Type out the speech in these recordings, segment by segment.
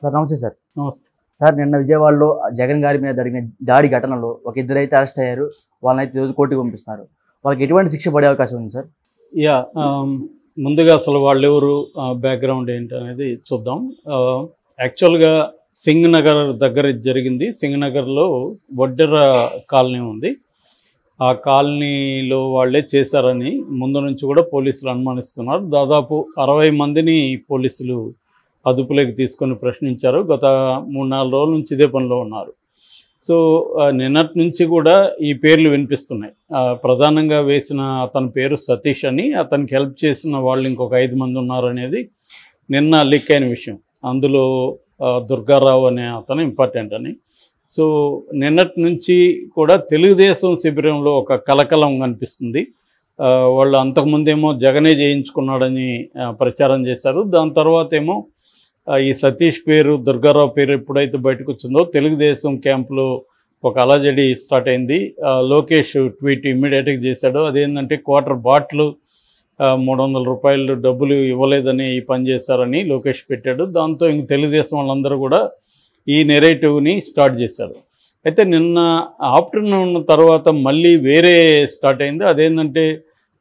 Sir నమస్తే sir. నమస్తే. Sir నిన్న విజయవాడలో జగన్ గారి మీద జరిగిన దాడి ఘటనలో ఒక ఇద్దరైతే అరెస్ట్ అయ్యారు. వాళ్ళనైతే ఈరోజు కోర్టుకు పంపిస్తున్నారు. వాళ్ళకి ఎటువంటి శిక్ష పడే అవకాశం ఉంది సార్? యా ముందుగా అసలు వాళ్ళెవరు, బ్యాక్గ్రౌండ్ ఏంటి అనేది చూద్దాం. యాక్చువల్గా సింగ్ నగర్ దగ్గర జరిగింది. సింగ్ నగర్లో వడ్డెర కాలనీ ఉంది. ఆ కాలనీలో వాళ్ళే చేశారని ముందు నుంచి కూడా పోలీసులు అనుమానిస్తున్నారు. దాదాపు 60 మందిని పోలీసులు అదుపులోకి తీసుకొని ప్రశ్నించారు. గత 3-4 రోజుల నుంచి ఇదే పనిలో ఉన్నారు. సో నిన్నటి నుంచి కూడా ఈ పేర్లు వినిపిస్తున్నాయి. ప్రధానంగా వేసిన అతని పేరు సతీష్ అని, అతనికి హెల్ప్ చేసిన వాళ్ళు ఇంకొక 5 మంది ఉన్నారు అనేది నిన్న లీక్ అయిన విషయం. అందులో దుర్గారావు అనే అతను ఇంపార్టెంట్ అని. సో నిన్నటి నుంచి కూడా తెలుగుదేశం శిబిరంలో ఒక కలకలం కనిపిస్తుంది. వాళ్ళు అంతకుముందేమో జగనే చేయించుకున్నాడని ప్రచారం చేశారు. దాని తర్వాత ఏమో ఈ సతీష్ పేరు, దుర్గారావు పేరు ఎప్పుడైతే బయటకు వచ్చిందో తెలుగుదేశం క్యాంపులో ఒక అలజడి స్టార్ట్ అయింది. లోకేష్ ట్వీట్ ఇమ్మీడియట్గా చేశాడు. అదేంటంటే క్వార్టర్ బాటిల్ 300 రూపాయలు డబ్బులు ఇవ్వలేదని ఈ పని చేశారని లోకేష్ పెట్టాడు. దాంతో ఇంక తెలుగుదేశం వాళ్ళందరూ కూడా ఈ నెరేటివ్ని స్టార్ట్ చేశారు. అయితే నిన్న ఆఫ్టర్నూన్ తర్వాత మళ్ళీ వేరే స్టార్ట్ అయింది. అదేంటంటే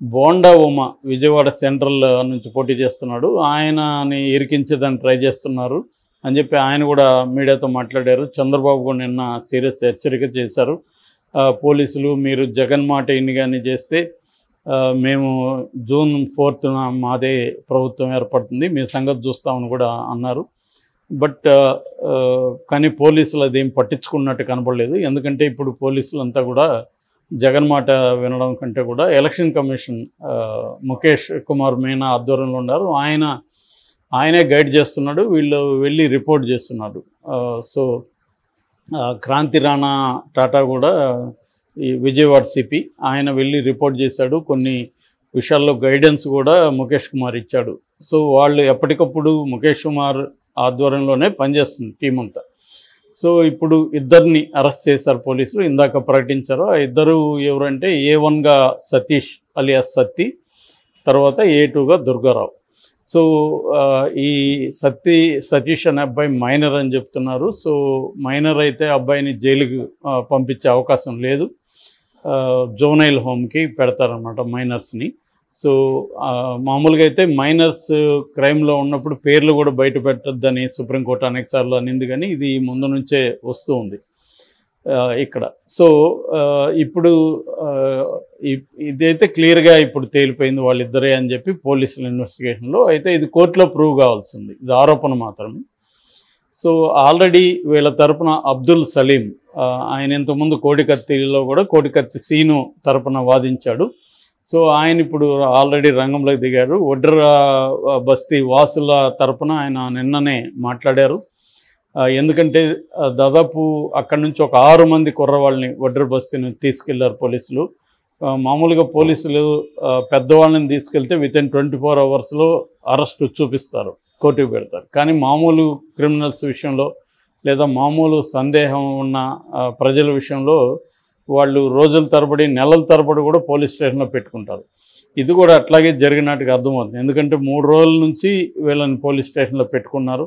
బోండా ఉమ విజయవాడ సెంట్రల్ నుంచి పోటీ చేస్తున్నాడు, ఆయనని ఇరికించేదాన్ని ట్రై చేస్తున్నారు అని చెప్పి ఆయన కూడా మీడియాతో మాట్లాడారు. చంద్రబాబు కూడా నిన్న సీరియస్ హెచ్చరిక చేశారు. పోలీసులు మీరు జగన్ మాట ఇన్ని కానీ చేస్తే మేము June 4th మాదే ప్రభుత్వం ఏర్పడుతుంది, మీ సంగతి చూస్తామని కూడా అన్నారు. బట్ కానీ పోలీసులు అదేం పట్టించుకున్నట్టు కనపడలేదు. ఎందుకంటే ఇప్పుడు పోలీసులంతా కూడా జగన్ మాట వినడం కంటే కూడా ఎలక్షన్ కమిషన్ ముఖేష్ కుమార్ మీనా ఆధ్వర్యంలో ఉన్నారు. ఆయనే గైడ్ చేస్తున్నాడు, వీళ్ళు వెళ్ళి రిపోర్ట్ చేస్తున్నారు. సో క్రాంతి రాణా టాటా కూడా ఈ విజయవాడ సిపి ఆయన వెళ్ళి రిపోర్ట్ చేశాడు. కొన్ని విషయాల్లో గైడెన్స్ కూడా ముఖేష్ కుమార్ ఇచ్చాడు. సో వాళ్ళు ఎప్పటికప్పుడు ముఖేష్ కుమార్ ఆధ్వర్యంలోనే పనిచేస్తుంది టీం అంతా. సో ఇప్పుడు ఇద్దరిని అరెస్ట్ చేశారు పోలీసులు, ఇందాక ప్రకటించారు. ఆ ఇద్దరు ఎవరంటే A1గా సతీష్ అలియాస్ సత్తి, తర్వాత A2గా దుర్గారావు. సో ఈ సతీష్ అనే అబ్బాయి మైనర్ అని చెప్తున్నారు. సో మైనర్ అయితే అబ్బాయిని జైలుకి పంపించే అవకాశం లేదు, జోనైల్ హోమ్కి పెడతారనమాట మైనర్స్ని. సో మామూలుగా అయితే మైనర్స్ క్రైమ్లో ఉన్నప్పుడు పేర్లు కూడా బయట పెట్టద్దని సుప్రీంకోర్టు అనేకసార్లు అనింది, కానీ ఇది ముందు నుంచే వస్తూ ఉంది ఇక్కడ. సో ఇప్పుడు ఇదైతే క్లియర్గా ఇప్పుడు తేలిపోయింది వాళ్ళిద్దరే అని చెప్పి పోలీసుల ఇన్వెస్టిగేషన్లో. అయితే ఇది కోర్టులో ప్రూవ్ కావాల్సింది, ఇది ఆరోపణ మాత్రమే. సో ఆల్రెడీ వీళ్ళ తరపున అబ్దుల్ సలీం, ఆయన ఇంతకుముందు కోడికత్తిలో కూడా కోడికత్తి సీను తరపున వాదించాడు. సో ఆయన ఇప్పుడు ఆల్రెడీ రంగంలోకి దిగారు. వడ్డెర బస్తీ వాసుల తరపున ఆయన నిన్ననే మాట్లాడారు. ఎందుకంటే దాదాపు అక్కడి నుంచి ఒక 6 మంది కుర్రవాళ్ళని వడ్డెర బస్తీని తీసుకెళ్లారు పోలీసులు. మామూలుగా పోలీసులు పెద్దవాళ్ళని తీసుకెళ్తే వితిన్ 24 అవర్స్లో అరెస్ట్ చూపిస్తారు, కోర్టుకు పెడతారు. కానీ మామూలు క్రిమినల్స్ విషయంలో లేదా మామూలు సందేహం ఉన్న ప్రజల విషయంలో వాళ్ళు రోజుల తరబడి నెలల తరబడి కూడా పోలీస్ స్టేషన్లో పెట్టుకుంటారు. ఇది కూడా అట్లాగే జరిగినట్టుగా అర్థమవుతుంది. ఎందుకంటే 3 రోజుల నుంచి వీళ్ళని పోలీస్ స్టేషన్లో పెట్టుకున్నారు.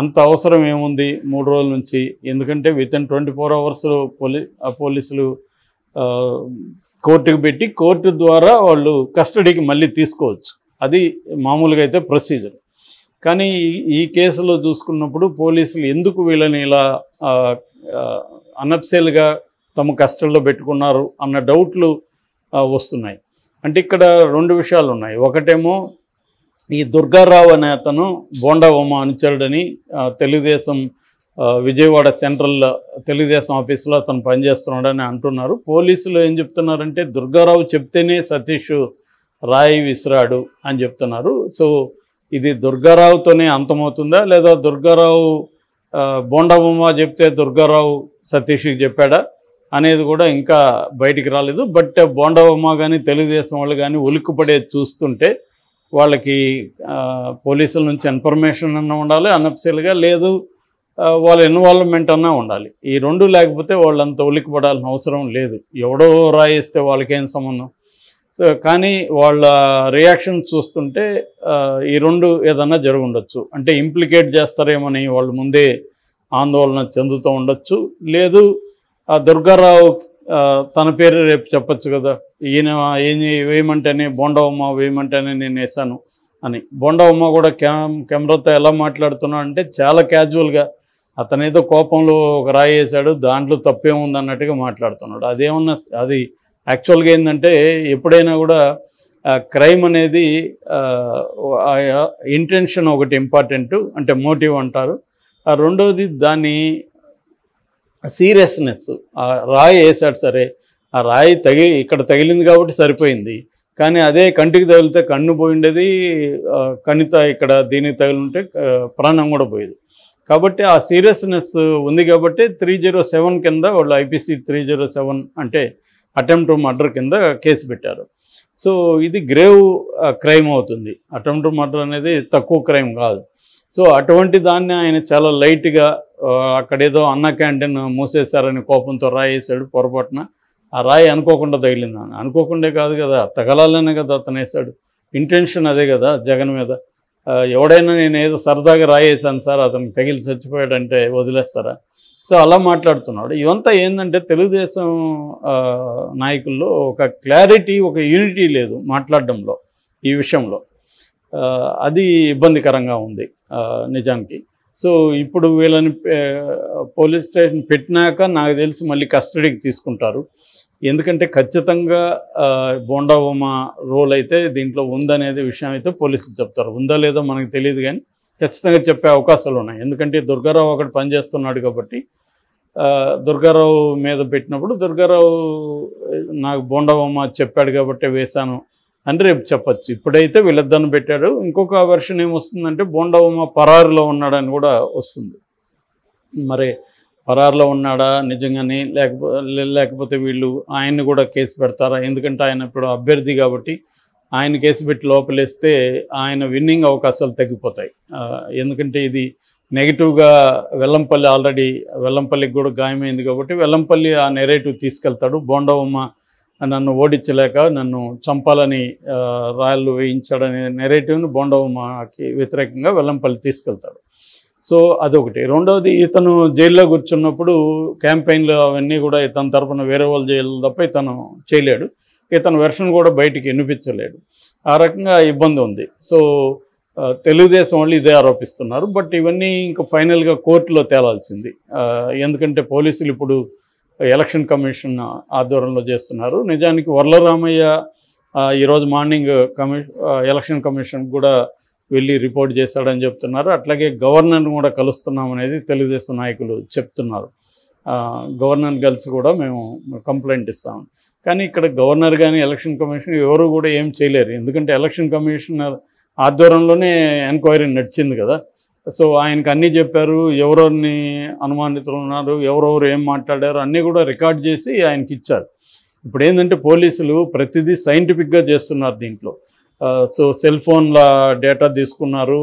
అంత అవసరం ఏముంది 3 రోజుల నుంచి? ఎందుకంటే వితిన్ 24 అవర్స్లో పోలీసులు కోర్టుకు పెట్టి కోర్టు ద్వారా వాళ్ళు కస్టడీకి మళ్ళీ తీసుకోవచ్చు. అది మామూలుగా అయితే ప్రొసీజర్. కానీ ఈ కేసులో చూసుకున్నప్పుడు పోలీసులు ఎందుకు వీళ్ళని ఇలా అనఫ్సెల్గా తమ కస్టడీలో పెట్టుకున్నారు అన్న డౌట్లు వస్తున్నాయి. అంటే ఇక్కడ 2 విషయాలు ఉన్నాయి. ఒకటేమో ఈ దుర్గారావు అనే అతను బోండా ఉమ అనుచరుడని తెలుగుదేశం విజయవాడ సెంట్రల్ తెలుగుదేశం ఆఫీసులో అతను పనిచేస్తున్నాడని అంటున్నారు. పోలీసులు ఏం చెప్తున్నారంటే దుర్గారావు చెప్తేనే సతీష్ రాయి విసిరాడు అని చెప్తున్నారు. సో ఇది దుర్గారావుతోనే అంతమవుతుందా, లేదా దుర్గారావు బోండా ఉమ చెప్తే దుర్గారావు సతీష్కి చెప్పాడా అనేది కూడా ఇంకా బయటికి రాలేదు. బట్ బోండా ఉమ కానీ తెలుగుదేశం వాళ్ళు కానీ ఉలిక్కుపడేది చూస్తుంటే వాళ్ళకి పోలీసుల నుంచి ఇన్ఫర్మేషన్ అన్నా ఉండాలి, అనఫ్సెల్గా లేదు వాళ్ళ ఇన్వాల్వ్మెంట్ అన్నా ఉండాలి. ఈ 2 లేకపోతే వాళ్ళంత ఉలిక్కిపడాల్సిన అవసరం లేదు. ఎవడో రాయిస్తే వాళ్ళకేం సంబంధం? సో కానీ వాళ్ళ రియాక్షన్ చూస్తుంటే ఈ రెండు ఏదన్నా జరుగుండొచ్చు. అంటే ఇంప్లికేట్ చేస్తారేమని వాళ్ళు ముందే ఆందోళన చెందుతూ ఉండొచ్చు. లేదు దుర్గారావు తన పేరు రేపు చెప్పచ్చు కదా, ఈయన ఏం వేయమంటేనే బోండవమ్మ వేయమంటేనే నేను వేసాను అని. బోండవమ్మ కూడా కెమెరాతో ఎలా మాట్లాడుతున్నా అంటే చాలా క్యాజువల్గా అతనేదో కోపంలో ఒక రాయి వేశాడు, దాంట్లో తప్పేముంది అన్నట్టుగా మాట్లాడుతున్నాడు. అదేమన్నా అది యాక్చువల్గా ఏంటంటే ఎప్పుడైనా కూడా క్రైమ్ అనేది ఇంటెన్షన్ ఒకటి ఇంపార్టెంట్, అంటే మోటివ్ అంటారు. రెండవది దాని సీరియస్నెస్. ఆ రాయి వేసాడు సరే, ఆ రాయి ఇక్కడ తగిలింది కాబట్టి సరిపోయింది, కానీ అదే కంటికి తగిలితే కన్ను పోయిండేది, కణిత ఇక్కడ దీనికి తగిలింటే ప్రాణం కూడా పోయేది. కాబట్టి ఆ సీరియస్నెస్ ఉంది కాబట్టి 307 కింద వాళ్ళు IPC 307 అంటే అటెంప్ట్ మర్డర్ కింద కేసు పెట్టారు. సో ఇది గ్రేవ్ క్రైమ్ అవుతుంది. అటెంప్ట్ మర్డర్ అనేది తక్కువ క్రైమ్ కాదు. సో అటువంటి దాన్ని ఆయన చాలా లైట్గా అక్కడేదో అన్న క్యాంటీన్ మూసేశారని కోపంతో రాయి వేసాడు పొరపాటున. ఆ రాయి అనుకోకుండా తగిలిందని. అనుకోకుండా కాదు కదా, తగలాలనే కదా అతను వేసాడు. ఇంటెన్షన్ అదే కదా జగన్ మీద. ఎవడైనా నేను ఏదో సరదాగా రాయి వేసాను సార్, అతనికి తగిలి చచ్చిపోయాడంటే వదిలేస్తారా? సో అలా మాట్లాడుతున్నాడు. ఇవంతా ఏంటంటే తెలుగుదేశం నాయకుల్లో ఒక క్లారిటీ, ఒక యూనిటీ లేదు మాట్లాడడంలో ఈ విషయంలో. అది ఇబ్బందికరంగా ఉంది నిజానికి. సో ఇప్పుడు వీళ్ళని పోలీస్ స్టేషన్ పెట్టినాక నాకు తెలిసి మళ్ళీ కస్టడీకి తీసుకుంటారు. ఎందుకంటే ఖచ్చితంగా బోండవమ్మ రోల్ అయితే దీంట్లో ఉందనేది విషయం అయితే పోలీసులు చెప్తారు. ఉందా లేదో మనకు తెలియదు, కానీ ఖచ్చితంగా చెప్పే అవకాశాలు ఉన్నాయి. ఎందుకంటే దుర్గారావు అక్కడ పనిచేస్తున్నాడు కాబట్టి దుర్గారావు మీద పెట్టినప్పుడు దుర్గారావు నాకు బోండవమ్మ చెప్పాడు కాబట్టి వేశాను అని రేపు చెప్పచ్చు. ఇప్పుడైతే వీళ్ళిద్దరిని పెట్టాడు. ఇంకొక వెర్షన్ ఏమొస్తుందంటే బోండవమ్మ పరారులో ఉన్నాడని కూడా వస్తుంది. మరి పరారులో ఉన్నాడా నిజంగానే, లేకపోతే వీళ్ళు ఆయన్ని కూడా కేసు పెడతారా? ఎందుకంటే ఆయన ఇప్పుడు అభ్యర్థి కాబట్టి ఆయన కేసు పెట్టి లోపలేస్తే ఆయన విన్నింగ్ అవకాశాలు తగ్గిపోతాయి. ఎందుకంటే ఇది నెగిటివ్గా వెల్లంపల్లి ఆల్రెడీ వెల్లంపల్లికి కూడా గాయమైంది కాబట్టి వెల్లంపల్లి ఆ నెరేటివ్ తీసుకెళ్తాడు. బోండవమ్మ నన్ను ఓడించలేక నన్ను చంపాలని రాళ్ళు వేయించాడనే నెరేటివ్ని బోండవమ్మకి వ్యతిరేకంగా వెల్లంపల్లి తీసుకెళ్తాడు. సో అదొకటి. రెండవది, ఇతను జైల్లో కూర్చున్నప్పుడు క్యాంపెయిన్లు అవన్నీ కూడా ఇతని తరఫున వేరే వాళ్ళు జైలు తప్ప ఇతను చేయలేడు. ఇతను వెర్షన్ కూడా బయటికి వినిపించలేడు. ఆ రకంగా ఇబ్బంది ఉంది. సో తెలుగుదేశం వాళ్ళు ఇదే ఆరోపిస్తున్నారు. బట్ ఇవన్నీ ఇంకా ఫైనల్గా కోర్టులో తేలాల్సింది. ఎందుకంటే పోలీసులు ఇప్పుడు ఎలక్షన్ కమిషన్ ఆధ్వర్యంలో చేస్తున్నారు. నిజానికి వర్లరామయ్య ఈరోజు మార్నింగ్ ఎలక్షన్ కమిషన్ కూడా వెళ్ళి రిపోర్ట్ చేశాడని చెప్తున్నారు. అట్లాగే గవర్నర్ని కూడా కలుస్తున్నామనేది తెలుగుదేశం నాయకులు చెప్తున్నారు. గవర్నర్ కలిసి కూడా మేము కంప్లైంట్ ఇస్తాం. కానీ ఇక్కడ గవర్నర్ కానీ ఎలక్షన్ కమిషన్ ఎవరు కూడా ఏం చేయలేరు. ఎందుకంటే ఎలక్షన్ కమిషనర్ ఆధ్వర్యంలోనే ఎంక్వైరీ నడిచింది కదా. సో ఆయనకు అన్నీ చెప్పారు, ఎవరెవరిని అనుమానితులు ఉన్నారు, ఎవరెవరు ఏం మాట్లాడారు అన్నీ కూడా రికార్డ్ చేసి ఆయనకి ఇచ్చారు. ఇప్పుడు ఏంటంటే పోలీసులు ప్రతిదీ సైంటిఫిక్గా చేస్తున్నారు దీంట్లో. సో సెల్ ఫోన్ల డేటా తీసుకున్నారు,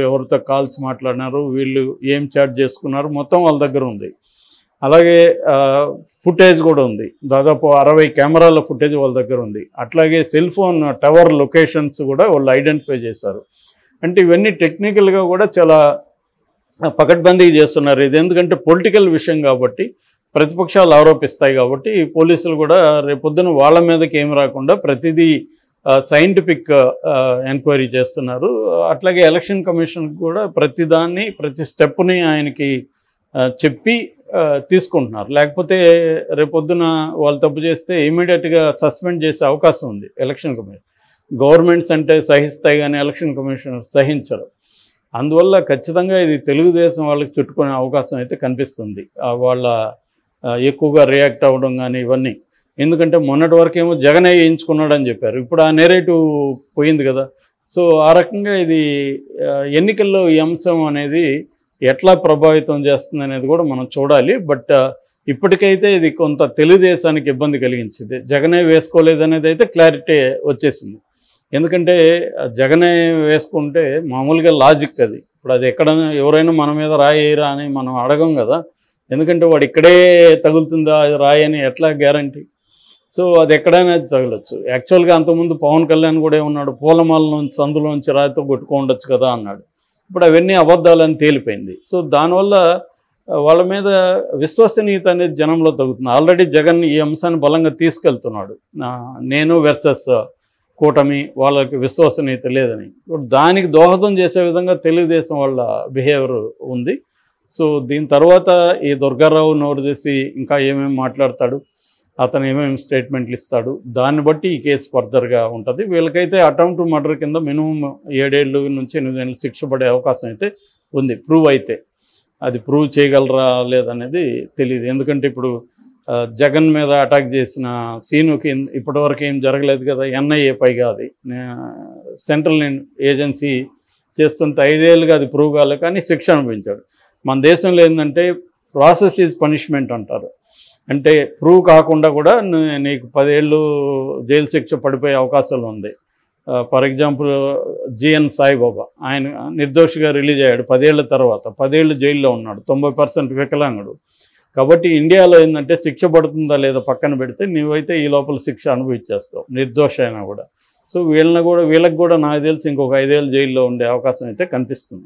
ఎవరితో కాల్స్ మాట్లాడినారు, వీళ్ళు ఏం చాట్ చేసుకున్నారు, మొత్తం వాళ్ళ దగ్గర ఉంది. అలాగే ఫుటేజ్ కూడా ఉంది. దాదాపు 60 కెమెరాల ఫుటేజ్ వాళ్ళ దగ్గర ఉంది. అట్లాగే సెల్ ఫోన్ టవర్ లొకేషన్స్ కూడా వాళ్ళు ఐడెంటిఫై చేశారు. అంటే ఇవన్నీ టెక్నికల్గా కూడా చాలా పకడ్బందీగా చేస్తున్నారు. ఇది ఎందుకంటే పొలిటికల్ విషయం కాబట్టి, ప్రతిపక్షాలు ఆరోపిస్తాయి కాబట్టి పోలీసులు కూడా రేపొద్దున వాళ్ళ మీదకి ఏమి రాకుండా ప్రతిదీ సైంటిఫిక్ ఎంక్వైరీ చేస్తున్నారు. అట్లాగే ఎలక్షన్ కమిషన్ కూడా ప్రతిదాన్ని ప్రతి స్టెప్ని ఆయనకి చెప్పి తీసుకుంటున్నారు. లేకపోతే రేపొద్దున వాళ్ళు తప్పు చేస్తే ఇమీడియట్గా సస్పెండ్ చేసే అవకాశం ఉంది ఎలక్షన్ కమిషన్. గవర్నమెంట్స్ అంటే సహిస్తాయి కానీ ఎలక్షన్ కమిషన్ సహించరు. అందువల్ల ఖచ్చితంగా ఇది తెలుగుదేశం వాళ్ళకి చుట్టుకునే అవకాశం అయితే కనిపిస్తుంది. వాళ్ళ ఎక్కువగా రియాక్ట్ అవ్వడం కానీ ఇవన్నీ. ఎందుకంటే మొన్నటి వరకేమో జగనే వేయించుకున్నాడని చెప్పారు. ఇప్పుడు ఆ నెరేటివ్ పోయింది కదా. సో ఆ రకంగా ఇది ఎన్నికల్లో ఈ అంశం అనేది ఎట్లా ప్రభావితం చేస్తుంది అనేది కూడా మనం చూడాలి. బట్ ఇప్పటికైతే ఇది కొంత తెలుగుదేశానికి ఇబ్బంది కలిగించింది. జగనే వేసుకోలేదనేది అయితే క్లారిటీ వచ్చేసింది. ఎందుకంటే జగనే వేసుకుంటే మామూలుగా లాజిక్ అది. ఇప్పుడు అది ఎక్కడైనా ఎవరైనా మన మీద రాయేరా అని మనం అడగం కదా. ఎందుకంటే వాడు ఇక్కడే తగులుతుందా అది రాయని ఎట్లా గ్యారంటీ? సో అది ఎక్కడైనా తగలొచ్చు. యాక్చువల్గా అంతకుముందు పవన్ కళ్యాణ్ కూడా ఏమన్నాడు, పూలమాలలోంచి సందులోంచి రాయితో కొట్టుకోండొచ్చు కదా అన్నాడు. ఇప్పుడు అవన్నీ అబద్ధాలని తేలిపోయింది. సో దానివల్ల వాళ్ళ మీద విశ్వసనీయత అనేది జనంలో తగ్గుతుంది. ఆల్రెడీ జగన్ ఈ అంశాన్ని బలంగా తీసుకెళ్తున్నాడు. నేను వర్సెస్ కూటమి, వాళ్ళకి విశ్వసనీయత లేదని. ఇప్పుడు దానికి దోహదం చేసే విధంగా తెలుగుదేశం వాళ్ళ బిహేవియర్ ఉంది. సో దీని తర్వాత ఈ దుర్గారావు నోరు తీసి ఇంకా ఏమేమి మాట్లాడతాడు, అతను ఏమేమి స్టేట్మెంట్లు ఇస్తాడు, దాన్ని బట్టి ఈ కేసు ఫర్దర్గా ఉంటుంది. వీళ్ళకైతే అటెంప్ట్ మర్డర్ కింద మినిమం 7 ఏళ్ళు నుంచి 8 ఏళ్ళు శిక్ష పడే అవకాశం అయితే ఉంది. ప్రూవ్ అయితే అది ప్రూవ్ చేయగలరా లేదనేది తెలియదు. ఎందుకంటే ఇప్పుడు జగన్ మీద అటాక్ చేసిన సీనుకి ఇప్పటివరకు ఏం జరగలేదు కదా. ఎన్ఐఏ పైగా అది సెంట్రల్ ఏజెన్సీ చేస్తుంటే 5 ఏళ్ళుగా అది ప్రూవ్ కాలే, కానీ శిక్ష అనుభవించాడు. మన దేశంలో ఏంటంటే ప్రాసెస్ ఈజ్ పనిష్మెంట్ అంటారు. అంటే ప్రూవ్ కాకుండా కూడా నీకు 10 ఏళ్ళు జైలు శిక్ష పడిపోయే అవకాశాలు ఉంది. ఫర్ ఎగ్జాంపుల్ జిఎన్ సాయిబాబా, ఆయన నిర్దోషిగా రిలీజ్ అయ్యాడు 10 ఏళ్ళ తర్వాత. 10 ఏళ్ళు జైల్లో ఉన్నాడు, 90% వికలాంగుడు. కాబట్టి ఇండియాలో ఏంటంటే శిక్ష పడుతుందా లేదా పక్కన పెడితే నువ్వైతే ఈ లోపల శిక్ష అనుభవించేస్తావు నిర్దోష అయినా కూడా. సో వీళ్ళకి కూడా నాకు తెలిసి ఇంకొక 5 ఏళ్ళు జైల్లో ఉండే అవకాశం అయితే కనిపిస్తుంది.